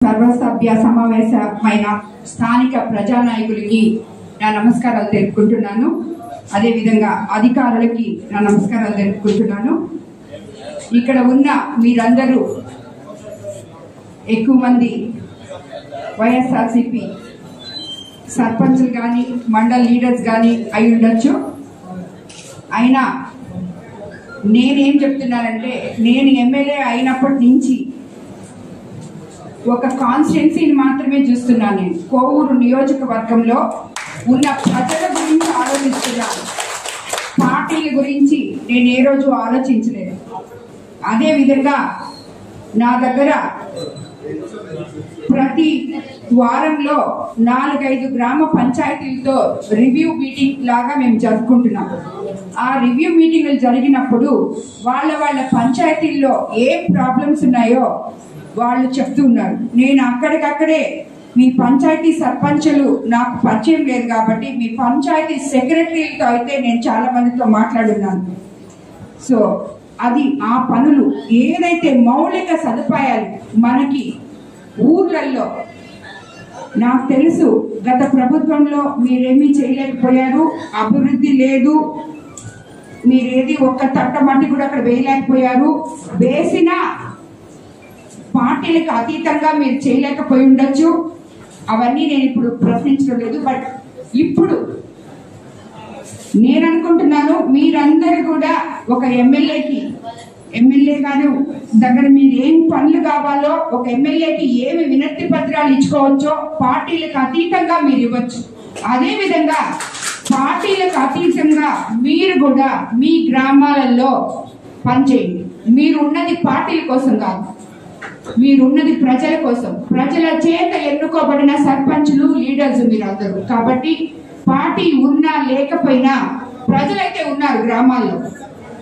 సర్వసభ్య సమావేశమైన స్థానిక ప్రజానాయకులకి నా నమస్కారాలు తెలుపుకుంటున్నాను. అదేవిధంగా అధికారులకి నా నమస్కారాలు తెలుపుకుంటున్నాను. ఇక్కడ ఉన్న మీరందరూ ఎక్కువ మంది వైఎస్ఆర్సీపీ సర్పంచులు కానీ మండల్ లీడర్స్ కానీ అయి ఉండొచ్చు. అయినా నేనేం చెప్తున్నానంటే, నేను ఎమ్మెల్యే అయినప్పటి నుంచి ఒక కాన్స్టిట్యున్సీని మాత్రమే చూస్తున్నాను. నేను కోవూరు నియోజకవర్గంలో ఉన్న ప్రజల గురించి ఆలోచిస్తున్నాను. పార్టీల గురించి నేను ఏ రోజు ఆలోచించలేదు. అదేవిధంగా నా దగ్గర ప్రతి వారంలో 4-5 గ్రామ పంచాయతీలతో రివ్యూ మీటింగ్ లాగా మేము జరుపుకుంటున్నాం. ఆ రివ్యూ మీటింగ్లు జరిగినప్పుడు వాళ్ళ పంచాయతీల్లో ఏం ప్రాబ్లమ్స్ ఉన్నాయో వాళ్ళు చెప్తూ ఉన్నారు. నేను అక్కడికక్కడే మీ పంచాయతీ సర్పంచులు నాకు పరిచయం లేదు కాబట్టి మీ పంచాయతీ సెక్రటరీలతో అయితే నేను చాలా మందితో మాట్లాడున్నాను. సో అది ఆ పనులు ఏదైతే మౌలిక సదుపాయాలు మనకి ఊర్లలో, నాకు తెలుసు గత ప్రభుత్వంలో మీరేమీ చేయలేకపోయారు, అభివృద్ధి లేదు, మీరేది ఒక్క తట్టమట్టి కూడా అక్కడ వేయలేకపోయారు, వేసిన పార్టీలకు అతీతంగా మీరు చేయలేకపోయి ఉండొచ్చు. అవన్నీ నేను ఇప్పుడు ప్రశ్నించడం లేదు. బట్ ఇప్పుడు నేను అనుకుంటున్నాను మీరందరూ కూడా ఒక ఎమ్మెల్యే గారు దగ్గర మీరు ఏం పనులు కావాలో, ఒక ఎమ్మెల్యేకి ఏమి వినతి పత్రాలు ఇచ్చుకోవచ్చో పార్టీలకు అతీతంగా మీరు ఇవ్వచ్చు. అదే విధంగా పార్టీలకు అతీతంగా మీరు కూడా మీ గ్రామాలలో పనిచేయండి. మీరు ఉన్నది పార్టీల కోసం కాదు, మీరున్నది ప్రజల కోసం. ప్రజల చేత ఎన్నుకోబడిన సర్పంచులు, లీడర్స్ మీరందరూ. కాబట్టి పార్టీ ఉన్నా లేకపోయినా ప్రజలైతే ఉన్నారు గ్రామాల్లో.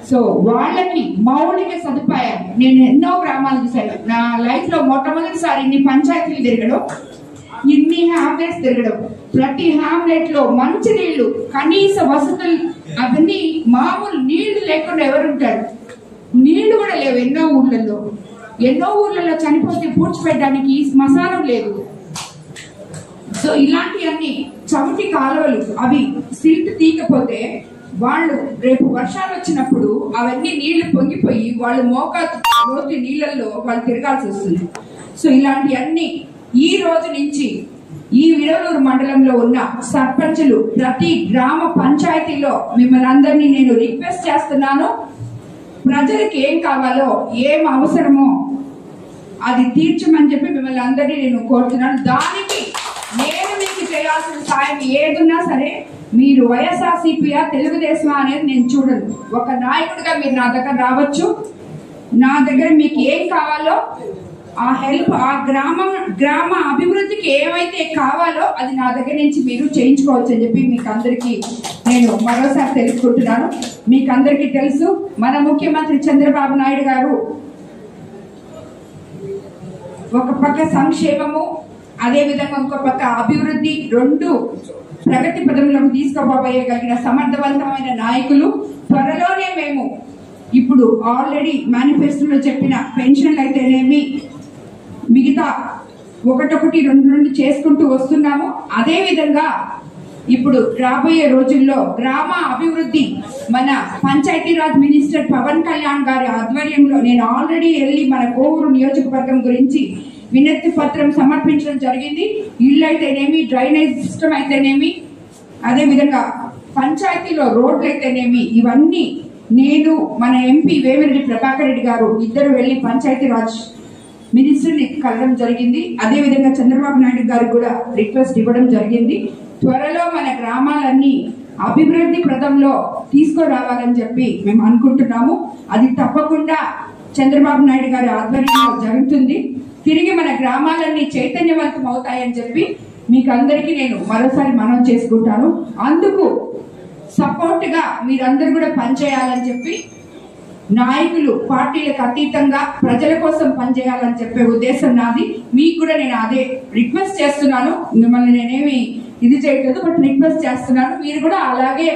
సో వాళ్ళకి మౌలిక సదుపాయాలు నేను ఎన్నో గ్రామాలు చూశాను. నా లైఫ్ లో మొట్టమొదటిసారి ఇన్ని పంచాయతీలు తిరగడం, ఇన్ని హ్యామ్లెట్స్ తిరగడం. ప్రతి హ్యామ్లెట్ లో మంచి నీళ్లు, కనీస వసతులు, అవన్నీ మామూలు నీళ్లు లేకుండా ఎవరుంటారు? నీళ్లు కూడా లేవు ఎన్నో ఊర్లలో చనిపోతే పూడ్చిపెట్టడానికి శ్మశానం లేదు. సో ఇలాంటివన్నీ చవిటి కాలువలు, అవి సిల్ట్ తీయకపోతే వాళ్ళు రేపు వర్షాలు వచ్చినప్పుడు అవన్నీ నీళ్లు పొంగిపోయి వాళ్ళు మోకాలు నీళ్లలో వాళ్ళు తిరగాల్సి వస్తుంది. సో ఇలాంటివన్నీ ఈ రోజు నుంచి ఈ విడవలూరు మండలంలో ఉన్న సర్పంచులు ప్రతి గ్రామ పంచాయతీలో మిమ్మల్ని అందరినీ నేను రిక్వెస్ట్ చేస్తున్నాను. ప్రజలకు ఏం కావాలో, ఏం అవసరమో అది తీర్చమని చెప్పి మిమ్మల్ని అందరినీ నేను కోరుతున్నాను. దానికి నేను మీకు చేయాల్సిన సాయం ఏదున్నా సరే, మీరు వైఎస్ఆర్సీపీయా తెలుగుదేశమా అనేది నేను చూడను. ఒక నాయకుడిగా మీరు నా దగ్గర రావచ్చు. నా దగ్గర మీకు ఏం కావాలో ఆ హెల్ప్, ఆ గ్రామ అభివృద్ధికి ఏమైతే కావాలో అది నా దగ్గర నుంచి మీరు చేయించుకోవచ్చు అని చెప్పి మీకు అందరికీ నేను మరోసారి తెలుసుకుంటున్నాను. మీకు అందరికీ తెలుసు, మన ముఖ్యమంత్రి చంద్రబాబు నాయుడు గారు ఒక పక్క సంక్షేమము, అదే విధంగా ఇంకో పక్క అభివృద్ధి, రెండు ప్రగతి పదంలోకి తీసుకోబోయగలిగిన సమర్థవంతమైన నాయకులు. త్వరలోనే మేము ఇప్పుడు ఆల్రెడీ మేనిఫెస్టోలో చెప్పిన పెన్షన్లు అయితేనేమి, మిగతా ఒకటొకటి రెండు చేసుకుంటూ వస్తున్నాము. అదే విధంగా ఇప్పుడు రాబోయే రోజుల్లో గ్రామ అభివృద్ధి మన పంచాయతీరాజ్ మినిస్టర్ పవన్ కళ్యాణ్ గారి ఆధ్వర్యంలో నేను ఆల్రెడీ వెళ్ళి మన కోవూరు నియోజకవర్గం గురించి వినతి పత్రం సమర్పించడం జరిగింది. ఇళ్ళు అయితేనేమి, డ్రైనేజ్ సిస్టమ్ అయితేనేమి, అదే విధంగా పంచాయతీలో రోడ్లు అయితేనేమి, ఇవన్నీ నేను మన ఎంపీ వేమిరెడ్డి ప్రభాకర్ రెడ్డి గారు ఇద్దరు వెళ్లి పంచాయతీరాజ్ మినిస్టర్ని కలవడం జరిగింది. అదే విధంగా చంద్రబాబు నాయుడు గారికి కూడా రిక్వెస్ట్ ఇవ్వడం జరిగింది. త్వరలో మన గ్రామాలన్నీ అభివృద్ధి ప్రదంలో తీసుకురావాలని చెప్పి మేము అనుకుంటున్నాము. అది తప్పకుండా చంద్రబాబు నాయుడు గారి ఆధ్వర్యంలో జరుగుతుంది. తిరిగి మన గ్రామాలన్నీ చైతన్యవంతం అవుతాయని చెప్పి మీకు అందరికీ నేను మరోసారి మనవి చేసుకుంటాను. అందుకు సపోర్ట్ గా మీరందరూ కూడా పనిచేయాలని చెప్పి, నాయకులు పార్టీలకు అతీతంగా ప్రజల కోసం పనిచేయాలని చెప్పే ఉద్దేశం నాది. మీకు కూడా నేను అదే రిక్వెస్ట్ చేస్తున్నాను. మిమ్మల్ని నేనేమి ఇది చేయట్లేదు, బట్ రిక్వెస్ట్ చేస్తున్నాను. మీరు కూడా అలాగే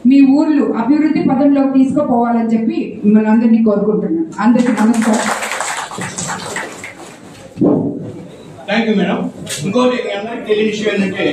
మీ ఊర్లు అభివృద్ధి పదంలోకి తీసుకుపోవాలని చెప్పి మిమ్మల్ని అందరినీ కోరుకుంటున్నాను. అందరికీ నమస్కారం. Thank you madam. ఇంకోటి మీ అందరికి తెలియని విషయం ఏంటంటే